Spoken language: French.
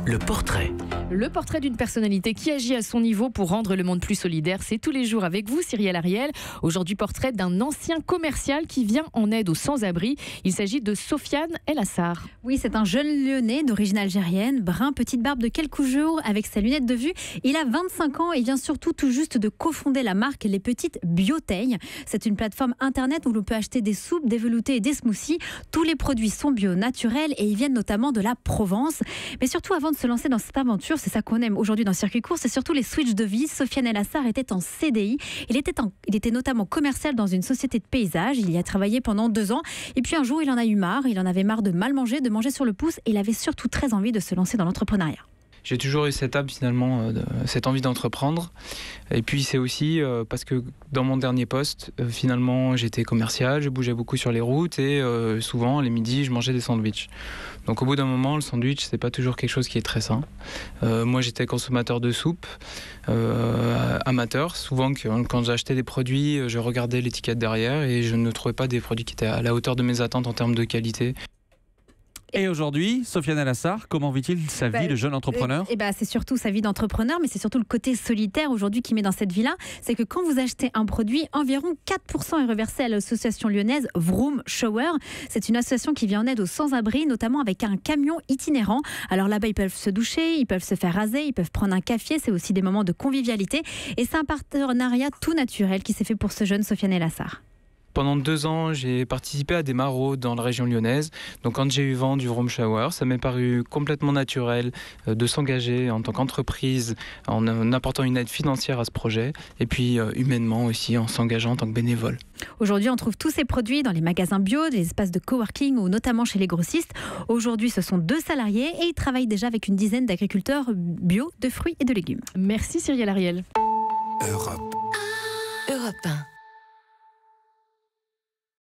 Le portrait. Le portrait d'une personnalité qui agit à son niveau pour rendre le monde plus solidaire, c'est tous les jours avec vous, Cyrielle Ariel. Aujourd'hui, portrait d'un ancien commercial qui vient en aide aux sans-abri. Il s'agit de Sofiane El Assar. Oui, c'est un jeune Lyonnais d'origine algérienne, brun, petite barbe de quelques jours, avec sa lunette de vue. Il a 25 ans et vient surtout tout juste de cofonder la marque Les Petites Bioteilles. C'est une plateforme internet où l'on peut acheter des soupes, des veloutés et des smoothies. Tous les produits sont bio, naturels et ils viennent notamment de la Provence. Mais surtout, avant de se lancer dans cette aventure, c'est ça qu'on aime aujourd'hui dans Circuit Court, c'est surtout les switches de vie. Sofiane El Assar était en CDI. Il était notamment commercial dans une société de paysage. Il y a travaillé pendant 2 ans. Et puis un jour, il en a eu marre. Il en avait marre de mal manger, de manger sur le pouce. Et il avait surtout très envie de se lancer dans l'entrepreneuriat. J'ai toujours eu cette âme finalement, cette envie d'entreprendre. Et puis c'est aussi parce que dans mon dernier poste, finalement j'étais commercial, je bougeais beaucoup sur les routes et souvent les midis je mangeais des sandwichs. Donc au bout d'un moment, le sandwich c'est pas toujours quelque chose qui est très sain. Moi j'étais consommateur de soupe, amateur. Souvent quand j'achetais des produits, je regardais l'étiquette derrière et je ne trouvais pas des produits qui étaient à la hauteur de mes attentes en termes de qualité. Et aujourd'hui, Sofiane El Assar, comment vit-il sa vie de jeune entrepreneur ? C'est surtout sa vie d'entrepreneur, mais c'est surtout le côté solitaire aujourd'hui qui met dans cette vie-là. C'est que quand vous achetez un produit, environ 4% est reversé à l'association lyonnaise Vroom Shower. C'est une association qui vient en aide aux sans-abri, notamment avec un camion itinérant. Alors là-bas, ils peuvent se doucher, ils peuvent se faire raser, ils peuvent prendre un café. C'est aussi des moments de convivialité. Et c'est un partenariat tout naturel qui s'est fait pour ce jeune Sofiane El Assar. Pendant 2 ans, j'ai participé à des maraudes dans la région lyonnaise. Donc quand j'ai eu vent du Vroom Shower, ça m'est paru complètement naturel de s'engager en tant qu'entreprise en apportant une aide financière à ce projet et puis humainement aussi en s'engageant en tant que bénévole. Aujourd'hui, on trouve tous ces produits dans les magasins bio, les espaces de coworking ou notamment chez les grossistes. Aujourd'hui, ce sont 2 salariés et ils travaillent déjà avec une dizaine d'agriculteurs bio de fruits et de légumes. Merci Cyrielle Ariel. Europe 1.